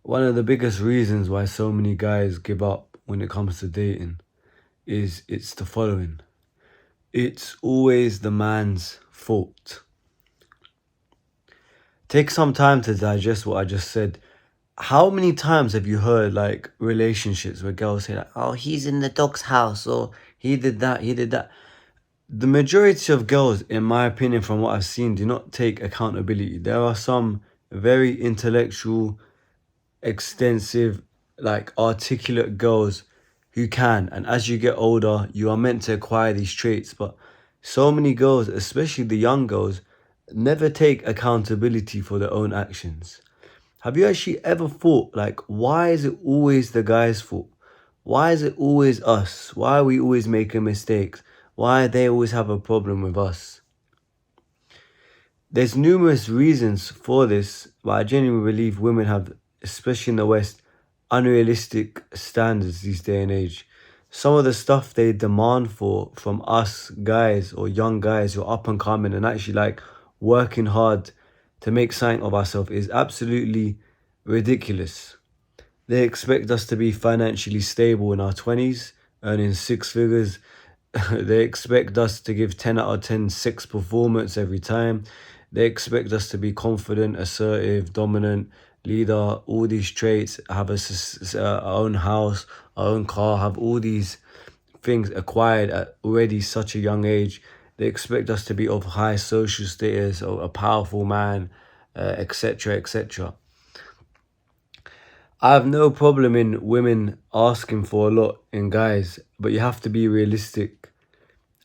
One of the biggest reasons why so many guys give up when it comes to dating is it's the following. It's always the man's fault. Take some time to digest what I just said. How many times have you heard like relationships where girls say like, oh, he's in the dog's house, or he did that, he did that? The majority of girls, in my opinion, from what I've seen, do not take accountability. There are some very intellectual, extensive, like articulate girls who can, and as you get older you are meant to acquire these traits, but so many girls, especially the young girls, never take accountability for their own actions. Have you actually ever thought, like, why is it always the guy's fault? Why is it always us? Why are we always making mistakes? Why they always have a problem with us? There's numerous reasons for this, but I genuinely believe women have, especially in the West, unrealistic standards these day and age. Some of the stuff they demand for from us guys or young guys who are up and coming and actually like working hard to make something of ourselves is absolutely ridiculous. They expect us to be financially stable in our 20s, earning six figures. They expect us to give 10 out of 10 sex performance every time. They expect us to be confident, assertive, dominant, leader, all these traits, have our own house, our own car, have all these things acquired at already such a young age. They expect us to be of high social status or a powerful man, etc., etc. I have no problem in women asking for a lot in guys, but you have to be realistic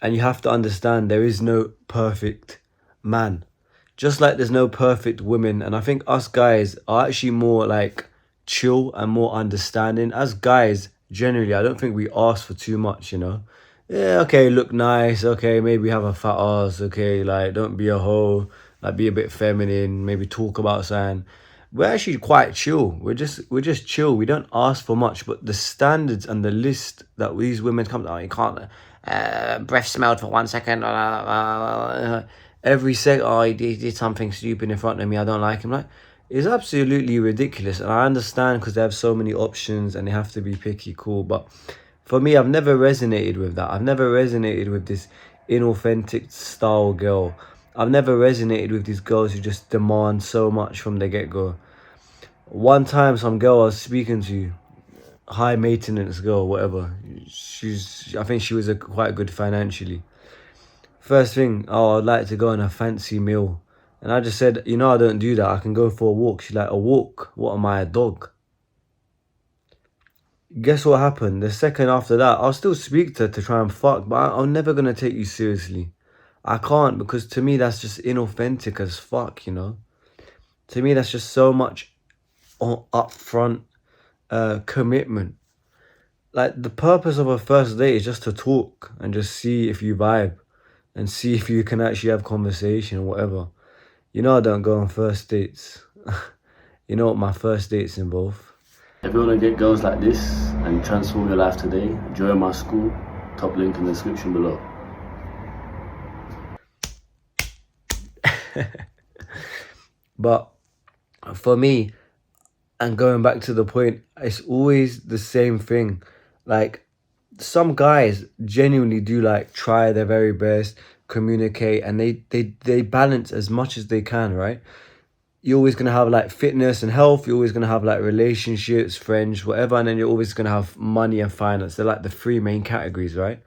and you have to understand there is no perfect man. Just like there's no perfect women. And I think us guys are actually more like chill and more understanding. As guys, generally, I don't think we ask for too much, you know? Yeah, okay, look nice. Okay, maybe have a fat ass. Okay, like, don't be a hoe. Like, be a bit feminine. Maybe talk about something. We're actually quite chill. We're just chill. We don't ask for much, but the standards and the list that these women come to, oh, you can't breath smelled for 1 second. Every second, oh, he did something stupid in front of me. I don't like him. Like, it's absolutely ridiculous, and I understand because they have so many options and they have to be picky, cool. But for me, I've never resonated with that. I've never resonated with this inauthentic style girl. I've never resonated with these girls who just demand so much from the get-go. One time, some girl I was speaking to, high maintenance girl, whatever. I think she was quite good financially. First thing, oh, I'd like to go on a fancy meal. And I just said, you know, I don't do that. I can go for a walk. She's like, a walk? What am I, a dog? Guess what happened? The second after that, I'll still speak to her to try and fuck, but I'm never going to take you seriously. I can't, because to me, that's just inauthentic as fuck, you know? To me, that's just so much upfront commitment. Like, the purpose of a first date is just to talk and just see if you vibe and see if you can actually have conversation or whatever. You know I don't go on first dates. You know what my first dates involve. If you want to get girls like this and transform your life today, join my school. Top link in the description below. But for me, and going back to the point, it's always the same thing. Like, some guys genuinely do like try their very best, communicate, and they balance as much as they can, right? You're always gonna have like fitness and health, you're always gonna have like relationships, friends, whatever, and then you're always gonna have money and finance. They're like the three main categories, right?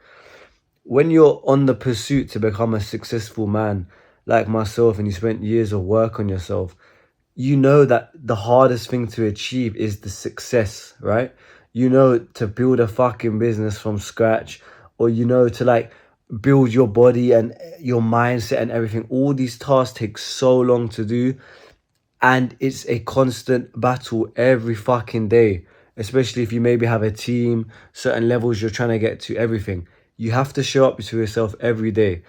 When you're on the pursuit to become a successful man like myself and you spent years of work on yourself, you know that the hardest thing to achieve is the success, right? You know, to build a fucking business from scratch, or you know, to like build your body and your mindset and everything. All these tasks take so long to do, and it's a constant battle every fucking day, especially if you maybe have a team, certain levels you're trying to get to, everything. You have to show up to yourself every day.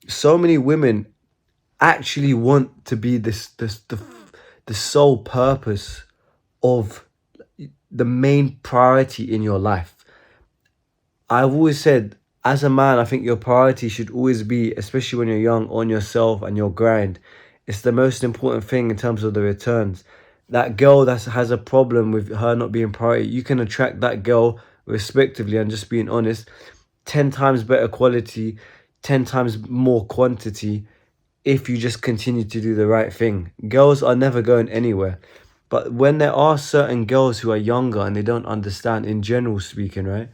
So many women actually want to be the sole purpose of the main priority in your life. I've always said, as a man, I think your priority should always be, especially when you're young, on yourself and your grind. It's the most important thing in terms of the returns. that girl that has a problem with her not being priority, you can attract that girl respectively, and just being honest, 10 times better quality, 10 times more quantity, if you just continue to do the right thing. Girls are never going anywhere. But when there are certain girls who are younger and they don't understand, in general speaking, right?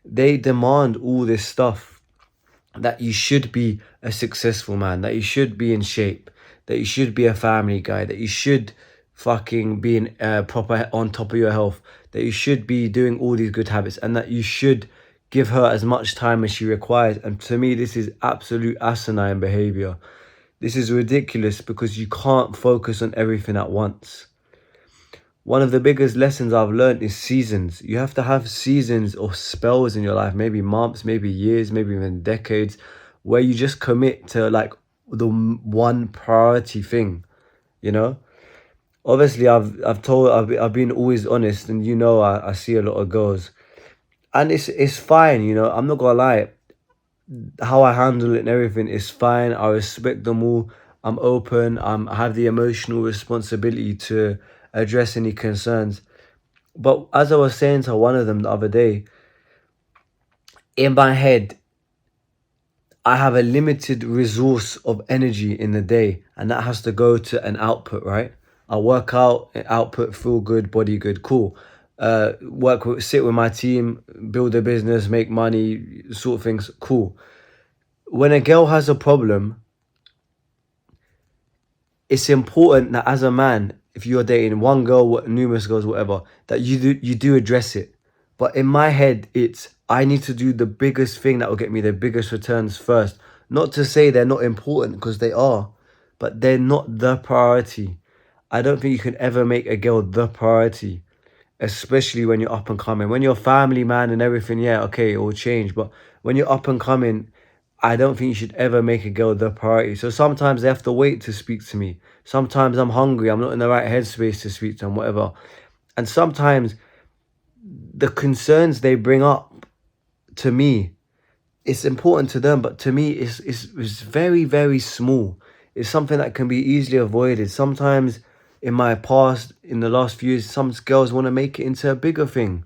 They demand all this stuff, that you should be a successful man, that you should be in shape, that you should be a family guy, that you should fucking be in proper on top of your health, that you should be doing all these good habits, and that you should give her as much time as she requires. And to me, this is absolute asinine behavior. This is ridiculous, because you can't focus on everything at once. One of the biggest lessons I've learned is seasons. You have to have seasons or spells in your life, maybe months, maybe years, maybe even decades, where you just commit to like the one priority thing, you know? Obviously, I've been always honest, and I see a lot of girls, and it's fine, I'm not gonna lie. How I handle it and everything is fine. I respect them all. I'm open. I have the emotional responsibility to address any concerns. But as I was saying to one of them the other day, in my head, I have a limited resource of energy in the day, and that has to go to an output, right? I work out, output, feel good, body good, cool. Sit with my team, build a business, make money, sort of things, cool. When a girl has a problem, it's important that as a man, if you're dating one girl, numerous girls, whatever, that you do address it. But in my head, it's I need to do the biggest thing that will get me the biggest returns first. Not to say they're not important, because they are, but they're not the priority. I don't think you can ever make a girl the priority, especially when you're up and coming. When you're a family man and everything, yeah, okay, it will change. But when you're up and coming, I don't think you should ever make a girl the priority. So sometimes they have to wait to speak to me. Sometimes I'm hungry, I'm not in the right headspace to speak to them, whatever. And sometimes the concerns they bring up to me, it's important to them, but to me, it's very, very small. It's something that can be easily avoided. Sometimes in my past, in the last few years, some girls want to make it into a bigger thing.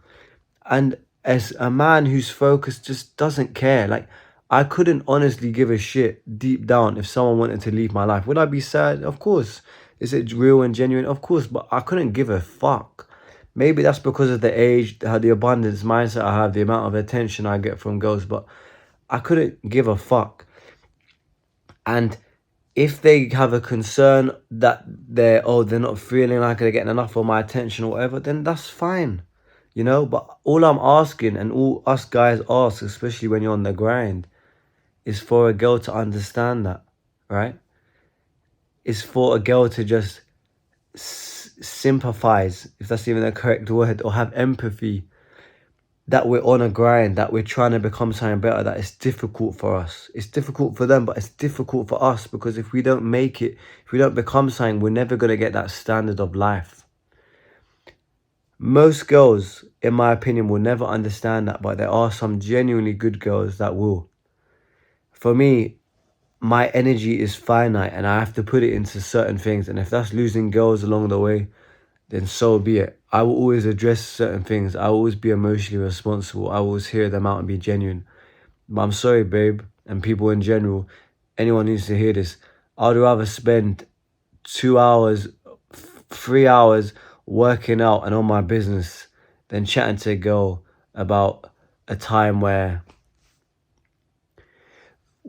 And as a man whose focus just doesn't care, like, I couldn't honestly give a shit deep down if someone wanted to leave my life. Would I be sad? Of course. Is it real and genuine? Of course. But I couldn't give a fuck. Maybe that's because of the age, the abundance mindset I have, the amount of attention I get from girls. But I couldn't give a fuck. And if they have a concern that they're not feeling like they're getting enough of my attention or whatever, then that's fine. But all I'm asking, and all us guys ask, especially when you're on the grind, is for a girl to understand that, right? Is for a girl to just sympathize, if that's even the correct word, or have empathy, that we're on a grind, that we're trying to become something better, that it's difficult for us. It's difficult for them, but it's difficult for us, because if we don't make it, if we don't become something, we're never going to get that standard of life. Most girls, in my opinion, will never understand that, but there are some genuinely good girls that will. For me, my energy is finite, and I have to put it into certain things. And if that's losing girls along the way, then so be it. I will always address certain things. I will always be emotionally responsible. I will always hear them out and be genuine. But I'm sorry, babe, and people in general, anyone needs to hear this. I'd rather spend 2 hours, 3 hours working out and on my business than chatting to a girl about a time where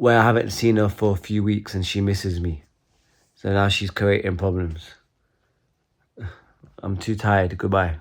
I haven't seen her for a few weeks and she misses me. So now she's creating problems. I'm too tired. Goodbye.